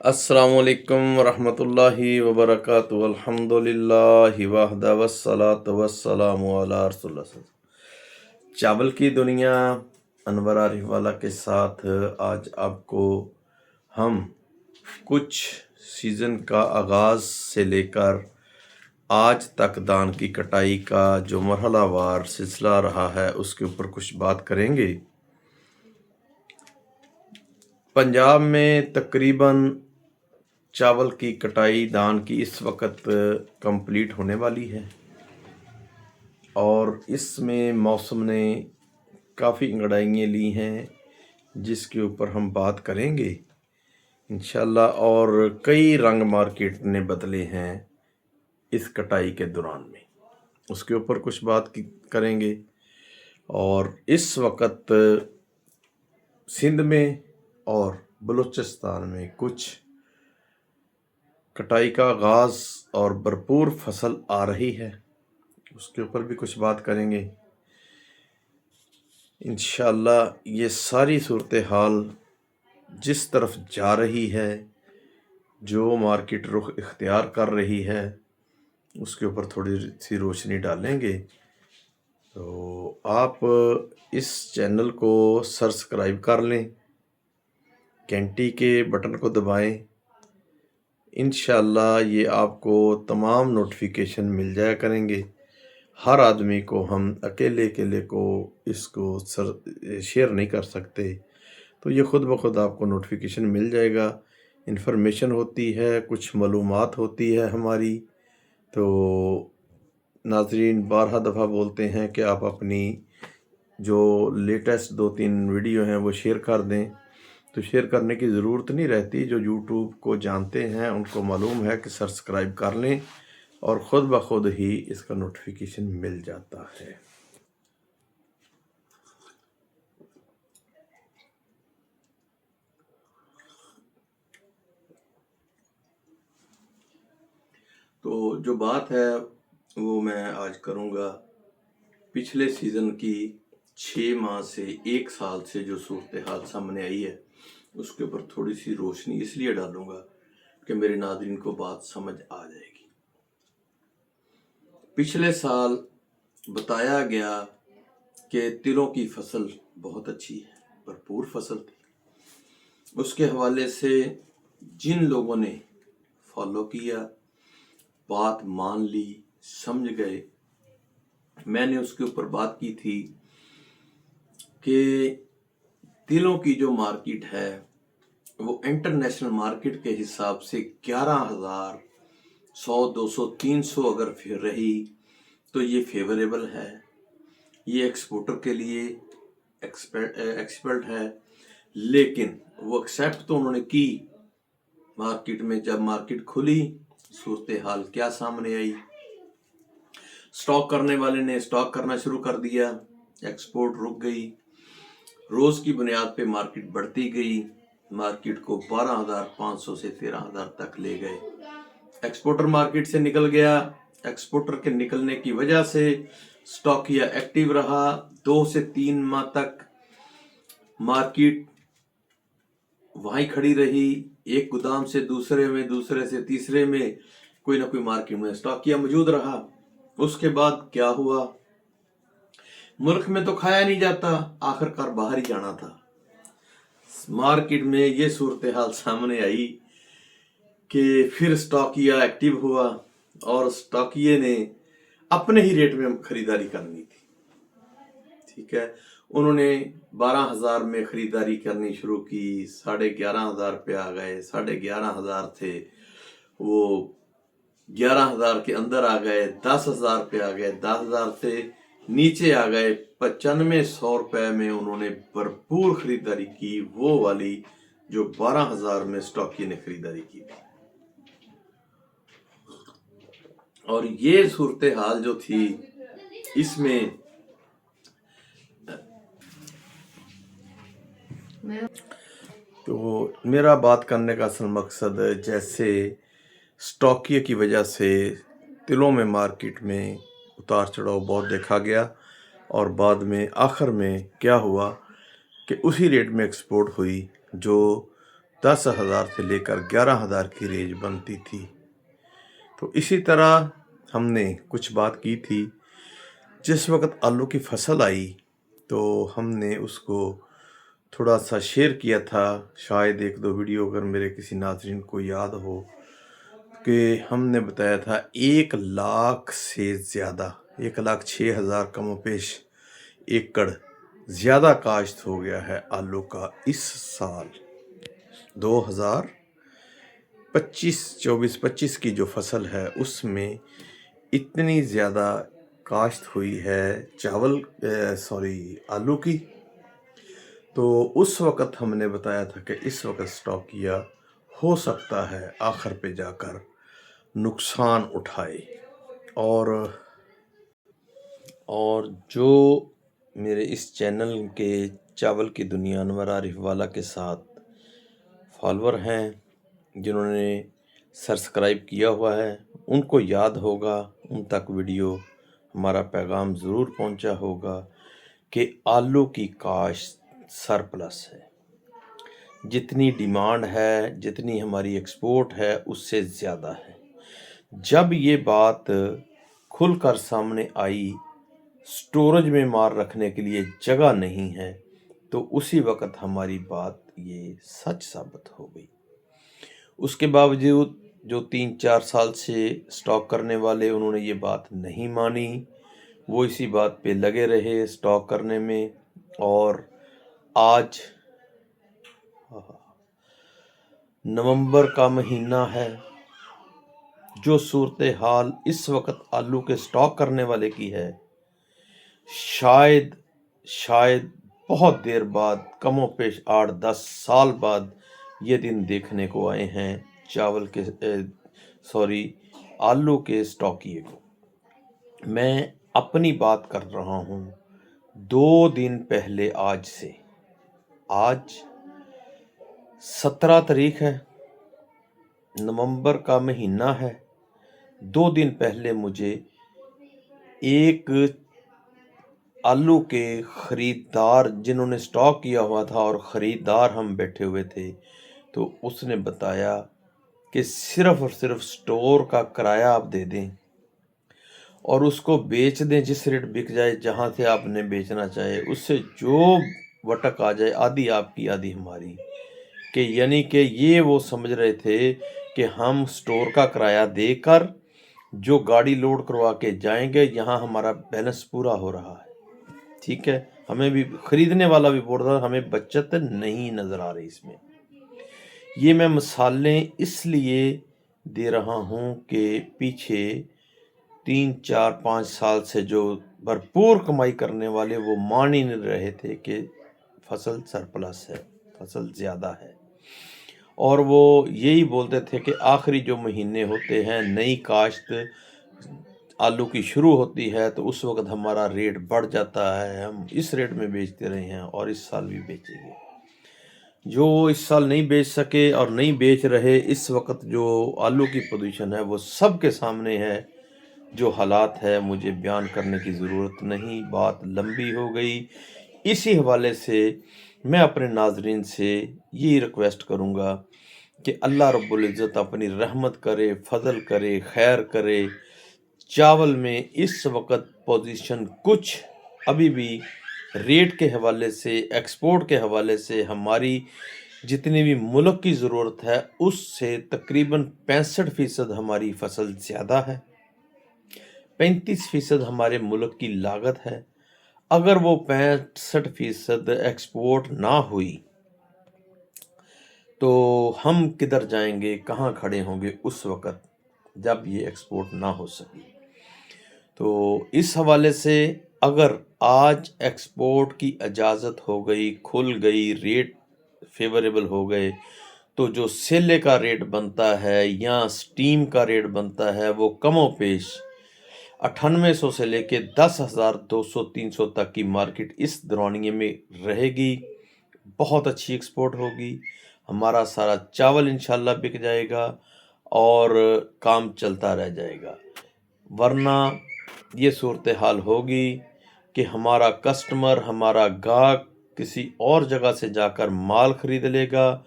السلام علیکم ورحمۃ اللہ وبرکاتہ الحمدللہ وحدہ والصلاۃ والسلام علی رسول اللہ صلی اللہ علیہ وسلم۔ چاول کی دنیا انور عارف والا کے ساتھ آج آپ کو ہم کچھ سیزن کا آغاز سے لے کر آج تک دان کی کٹائی کا جو مرحلہ وار سلسلہ رہا ہے اس کے اوپر کچھ بات کریں گے۔ پنجاب میں تقریباً چاول کی کٹائی دان کی اس وقت کمپلیٹ ہونے والی ہے اور اس میں موسم نے کافی انگڑائیاں لی ہیں جس کے اوپر ہم بات کریں گے انشاءاللہ، اور کئی رنگ مارکیٹ نے بدلے ہیں اس کٹائی کے دوران میں، اس کے اوپر کچھ بات کریں گے۔ اور اس وقت سندھ میں اور بلوچستان میں کچھ کٹائی کا آغاز اور بھرپور فصل آ رہی ہے، اس کے اوپر بھی کچھ بات کریں گے انشاءاللہ۔ یہ ساری صورتحال جس طرف جا رہی ہے، جو مارکیٹ رخ اختیار کر رہی ہے، اس کے اوپر تھوڑی سی روشنی ڈالیں گے۔ تو آپ اس چینل کو سبسکرائب کر لیں، گھنٹی کے بٹن کو دبائیں، انشاءاللہ یہ آپ کو تمام نوٹیفیکیشن مل جایا کریں گے۔ ہر آدمی کو ہم اکیلے کو اس کو شیئر نہیں کر سکتے، تو یہ خود بخود آپ کو نوٹیفیکیشن مل جائے گا۔ انفارمیشن ہوتی ہے، کچھ معلومات ہوتی ہے ہماری، تو ناظرین بارہا دفعہ بولتے ہیں کہ آپ اپنی جو لیٹسٹ 2-3 ویڈیو ہیں وہ شیئر کر دیں، تو شیئر کرنے کی ضرورت نہیں رہتی۔ جو یوٹیوب کو جانتے ہیں ان کو معلوم ہے کہ سبسکرائب کر لیں اور خود بخود ہی اس کا نوٹیفیکیشن مل جاتا ہے۔ تو جو بات ہے وہ میں آج کروں گا پچھلے سیزن کی 6 ماہ سے 1 سال سے جو صورتحال سامنے آئی ہے اس کے اوپر تھوڑی سی روشنی اس لیے ڈالوں گا کہ میرے ناظرین کو بات سمجھ آ جائے گی۔ پچھلے سال بتایا گیا کہ تلوں کی فصل بہت اچھی ہے، بھرپور فصل تھی۔ اس کے حوالے سے جن لوگوں نے فالو کیا، بات مان لی، سمجھ گئے، میں نے اس کے اوپر بات کی تھی کہ تلوں کی جو مارکیٹ ہے وہ انٹرنیشنل مارکیٹ کے حساب سے 11,000 100 200 300 اگر پھر رہی تو یہ فیوریبل ہے، یہ ایکسپورٹر کے لیے ایکسپرٹ ہے۔ لیکن وہ ایکسیپٹ تو انہوں نے کی، مارکیٹ میں جب مارکیٹ کھلی صورتحال کیا سامنے آئی، سٹاک کرنے والے نے سٹاک کرنا شروع کر دیا، ایکسپورٹ رک گئی، روز کی بنیاد پہ مارکیٹ بڑھتی گئی، مارکیٹ کو 12,500 سے 13,000 تک لے گئے۔ ایکسپورٹر مارکیٹ سے نکل گیا، ایکسپورٹر کے نکلنے کی وجہ سے سٹاکیا ایکٹیو رہا، 2 سے 3 ماہ تک مارکیٹ وہیں کھڑی رہی، ایک گودام سے دوسرے میں، دوسرے سے تیسرے میں، کوئی نہ کوئی مارکیٹ میں سٹاکیا موجود رہا۔ اس کے بعد کیا ہوا، ملک میں تو کھایا نہیں جاتا، آخر کار باہر ہی جانا تھا۔ مارکیٹ میں یہ صورتحال سامنے آئی کہ پھر سٹاکیا ایکٹیو ہوا اور سٹاکیے نے اپنے ہی ریٹ میں خریداری کرنی تھی، ٹھیک ہے۔ انہوں نے 12,000 میں خریداری کرنی شروع کی، 11,500 پہ آ گئے، 11,500 تھے وہ 11,000 کے اندر آ گئے، 10,000 پہ آ گئے، 10,000 سے نیچے آ گئے، 9500 روپے میں انہوں نے بھرپور خریداری کی، وہ والی جو 12,000 میں سٹاکی نے خریداری کی تھی۔ اور یہ صورتحال جو تھی اس میں تو میرا بات کرنے کا اصل مقصد جیسے سٹاکیے کی وجہ سے تلوں میں مارکیٹ میں اتار چڑھاؤ بہت دیکھا گیا، اور بعد میں آخر میں کیا ہوا کہ اسی ریٹ میں ایکسپورٹ ہوئی جو 10,000 से लेकर 11,000 की रेंज बनती थी। तो इसी तरह हमने कुछ बात की थी, जिस वक्त आलू की फसल आई तो हमने उसको थोड़ा सा शेयर किया था, शायद 1-2 वीडियो अगर मेरे किसी नाज़रीन को याद हो, कि हमने बताया था 1 लाख से ज़्यादा 1,06,000 कमोपेश एकड़ ज़्यादा काश्त हो गया है आलू का इस साल। 2025 की जो फसल है उसमें इतनी ज़्यादा काश्त हुई है आलू की। तो उस वक़्त हमने बताया था कि इस वक़्त स्टॉक किया, हो सकता है आखिर पे जाकर नुकसान उठाए। और जो मेरे इस चैनल के चावल की दुनिया अनवर आरिफ वाला के साथ फॉलोअर हैं, जिन्होंने सब्सक्राइब किया हुआ है, उनको याद होगा, उन तक वीडियो हमारा पैगाम ज़रूर पहुंचा होगा कि आलू की काश्त सरप्लस है। जितनी डिमांड है, जितनी हमारी एक्सपोर्ट है, उससे ज़्यादा है। जब ये बात खुलकर सामने आई, स्टोरेज में माल रखने के लिए जगह नहीं है, तो उसी वक्त हमारी बात ये सच साबित हो गई। उसके बावजूद जो 3-4 साल से स्टॉक करने वाले, उन्होंने ये बात नहीं मानी, वो इसी बात पे लगे रहे स्टॉक करने में। और आज नवंबर का महीना है, जो सूरत हाल इस वक्त आलू के स्टॉक करने वाले की है, शायद बहुत देर बाद, कमोपेश 8-10 साल बाद ये दिन देखने को आए हैं आलू के स्टॉकिए को। मैं अपनी बात कर रहा हूँ 2 दिन पहले, आज 17 तारीख है, नवंबर का महीना है। 2 दिन पहले मुझे एक आलू के ख़रीदार, जिन्होंने स्टॉक किया हुआ था और ख़रीदार हम बैठे हुए थे, तो उसने बताया कि सिर्फ़ और सिर्फ स्टोर का किराया आप दे दें और उसको बेच दें, जिस रेट बिक जाए, जहाँ से आपने बेचना चाहे, उससे जो वटक आ जाए, आधी आपकी आधी हमारी। कि यानी कि ये वो समझ रहे थे कि हम स्टोर का किराया देकर जो गाड़ी लोड करवा के जाएंगे, यहाँ हमारा बैलेंस पूरा हो रहा है। ठीक है, हमें भी, ख़रीदने वाला भी बोल रहा है, हमें बचत नहीं नज़र आ रही इसमें। ये मैं मिसालें इसलिए दे रहा हूँ कि पीछे 3-4-5 साल से जो भरपूर कमाई करने वाले, वो मान ही नहीं रहे थे कि फसल सरप्लस है, फसल ज़्यादा है। और वो यही बोलते थे कि आखिरी जो महीने होते हैं, नई काश्त आलू की शुरू होती है, तो उस वक्त हमारा रेट बढ़ जाता है, हम इस रेट में बेचते रहे हैं और इस साल भी बेचेंगे। जो इस साल नहीं बेच सके और नहीं बेच रहे, इस वक्त जो आलू की पोजीशन है वो सबके सामने है। जो हालात है, मुझे बयान करने की ज़रूरत नहीं, बात लंबी हो गई। इसी हवाले से मैं अपने नाजरीन से यही रिक्वेस्ट करूँगा कि अल्लाह रब्बुल इज़्ज़त अपनी रहमत करे, फजल करे, खैर करे। चावल में इस वक्त पोजीशन कुछ अभी भी रेट के हवाले से, एक्सपोर्ट के हवाले से, हमारी जितनी भी मुल्क की ज़रूरत है उससे तकरीबन 65% हमारी फसल ज़्यादा है, 35% हमारे मुल्क की लागत है। अगर वो 65% एक्सपोर्ट ना हुई तो हम किधर जाएंगे, कहाँ खड़े होंगे उस वक़्त जब ये एक्सपोर्ट ना हो सकी। तो इस हवाले से अगर आज एक्सपोर्ट की इजाज़त हो गई, खुल गई, रेट फेवरेबल हो गए, तो जो सेले का रेट बनता है या स्टीम का रेट बनता है, वो कमोपेश 9800 से लेके 10,200-300 तक की मार्केट इस दौरानिए में रहेगी। बहुत अच्छी एक्सपोर्ट होगी, हमारा सारा चावल इंशाल्लाह बिक जाएगा और काम चलता रह जाएगा। वरना ये सूरत हाल होगी कि हमारा कस्टमर, हमारा गाहक किसी और जगह से जाकर माल ख़रीद लेगा,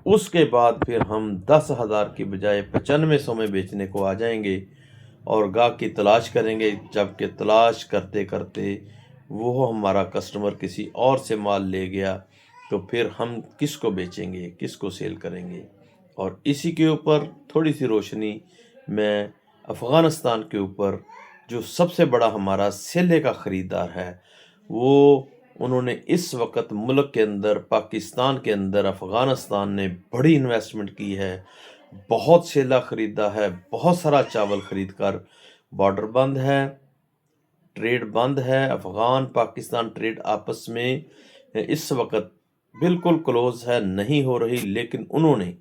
उसके बाद फिर हम 10,000 की बजाय 9500 में बेचने को आ जाएंगे और गाहक की तलाश करेंगे। जबकि तलाश करते करते वो हमारा कस्टमर किसी और से माल ले गया तो फिर हम किसको बेचेंगे, किसको सेल करेंगे। और इसी के ऊपर थोड़ी सी रोशनी मैं अफ़गानिस्तान के ऊपर, जो सबसे बड़ा हमारा सेले का ख़रीदार है, वो उन्होंने इस वक्त मुल्क के अंदर, पाकिस्तान के अंदर, अफ़गानिस्तान ने बड़ी इन्वेस्टमेंट की है, बहुत सेला ख़रीदा है, बहुत सारा चावल ख़रीद कर। बॉर्डर बंद है, ट्रेड बंद है, अफ़गान पाकिस्तान ट्रेड आपस में इस वक्त बिल्कुल क्लोज़ है, नहीं हो रही। लेकिन उन्होंने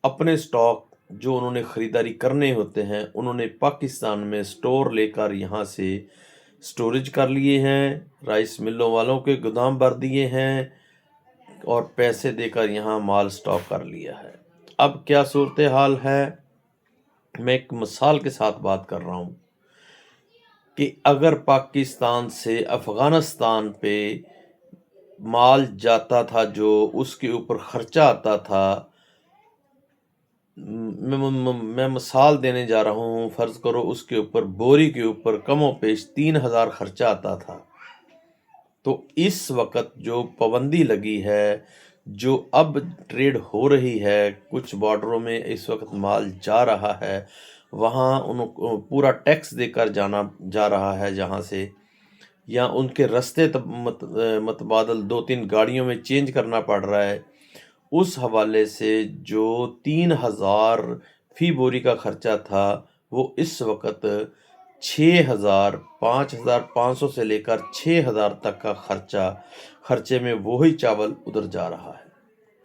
अपने स्टॉक जो उन्होंने ख़रीदारी करने होते हैं, उन्होंने पाकिस्तान में स्टोर लेकर यहाँ से स्टोरेज कर लिए हैं, राइस मिलों वालों के गोदाम भर दिए हैं और पैसे देकर यहाँ माल स्टॉक कर लिया है। अब क्या सूरत हाल है, मैं एक मिसाल के साथ बात कर रहा हूँ कि अगर पाकिस्तान से अफ़गानिस्तान पे माल जाता था, जो उसके ऊपर ख़र्चा आता था, मैं मिसाल देने जा रहा हूँ, फ़र्ज़ करो उसके ऊपर बोरी के ऊपर कमो पेश 3,000 ख़र्चा आता था, तो इस वक्त जो पाबंदी लगी है, जो अब ट्रेड हो रही है, कुछ बॉर्डरों में इस वक्त माल जा रहा है, वहाँ उनको पूरा टैक्स देकर जा रहा है जहाँ से, या उनके रास्ते मतबादल 2-3 गाड़ियों में चेंज करना पड़ रहा है। उस हवाले से जो 3,000 फ़ी बोरी का ख़र्चा था, वो इस वक्त 6,000, 5,500 से लेकर 6,000 तक का खर्चे में वही चावल उधर जा रहा है।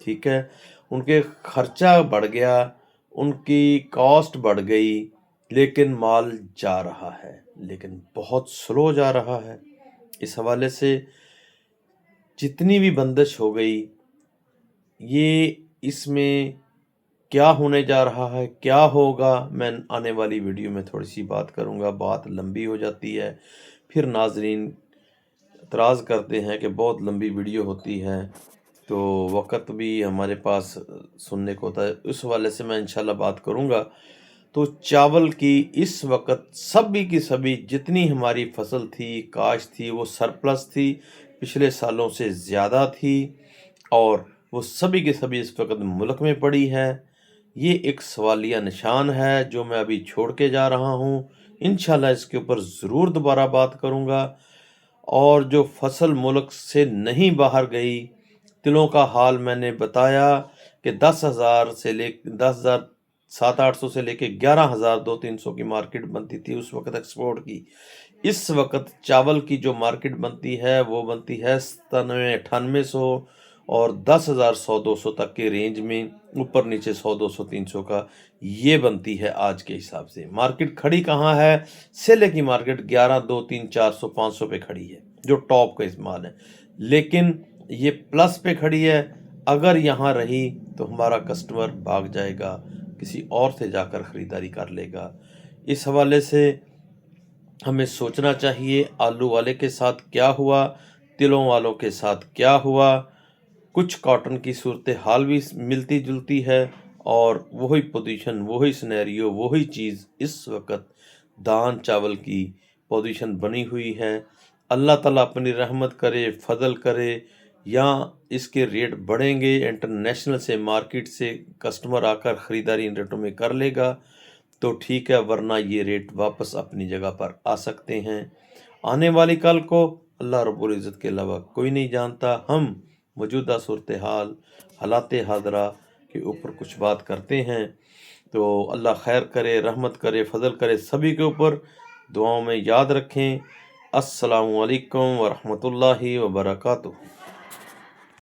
ठीक है, उनके खर्चा बढ़ गया, उनकी कॉस्ट बढ़ गई, लेकिन माल जा रहा है, लेकिन बहुत स्लो जा रहा है। इस हवाले से जितनी भी बंदिश हो गई, ये इसमें क्या होने जा रहा है, क्या होगा, मैं आने वाली वीडियो में थोड़ी सी बात करूंगा। बात लंबी हो जाती है, फिर नाजरीन एतराज़ करते हैं कि बहुत लंबी वीडियो होती है, तो वक़्त भी हमारे पास सुनने को होता है। इस हवाले से मैं इंशाल्लाह बात करूंगा। तो चावल की इस वक्त सभी की सभी जितनी हमारी फसल थी, काश्त थी, वो सरप्लस थी, पिछले सालों से ज़्यादा थी, और वो सभी के सभी इस वक्त मुल्क में पड़ी है। ये एक सवालिया निशान है जो मैं अभी छोड़ के जा रहा हूँ। इंशाल्लाह इसके ऊपर ज़रूर दोबारा बात करूँगा। और जो फसल मुल्क से नहीं बाहर गई, तिलों का हाल मैंने बताया कि 10,000 से ले 10,700-800 से लेके 11,000-200-300 की मार्केट बनती थी उस वक्त एक्सपोर्ट की। इस वक्त चावल की जो मार्केट बनती है वो बनती है 97-9800 और 10,000 100-200 तक के रेंज में, ऊपर नीचे 100-200-300 का ये बनती है आज के हिसाब से। मार्केट खड़ी कहाँ है? सेले की मार्केट 11-2-3-400-500 पे खड़ी है, जो टॉप का इस्तेमाल है, लेकिन ये प्लस पे खड़ी है। अगर यहाँ रही तो हमारा कस्टमर भाग जाएगा, किसी और से जाकर ख़रीदारी कर लेगा। इस हवाले से हमें सोचना चाहिए, आलू वाले के साथ क्या हुआ, तिलों वालों के साथ क्या हुआ। कुछ कॉटन की सूरत हाल भी मिलती जुलती है, और वही पोजीशन, वही सिनेरियो, वही चीज़ इस वक्त दान चावल की पोजीशन बनी हुई है। अल्लाह ताला अपनी रहमत करे, फजल करे, या इसके रेट बढ़ेंगे, इंटरनेशनल से, मार्केट से कस्टमर आकर ख़रीदारी इन रेटों में कर लेगा तो ठीक है, वरना ये रेट वापस अपनी जगह पर आ सकते हैं। आने वाली कल को अल्लाह रब्बुल इज़्ज़त के अलावा कोई नहीं जानता। हम मौजूदा सूरत हाल, हालात हादरा के ऊपर कुछ बात करते हैं, तो अल्लाह खैर करे, रहमत करे, फजल करे, सभी के ऊपर दुआओं में याद रखें। अस्सलामु अलैकुम व रहमतुल्लाहि व बरकातुहू।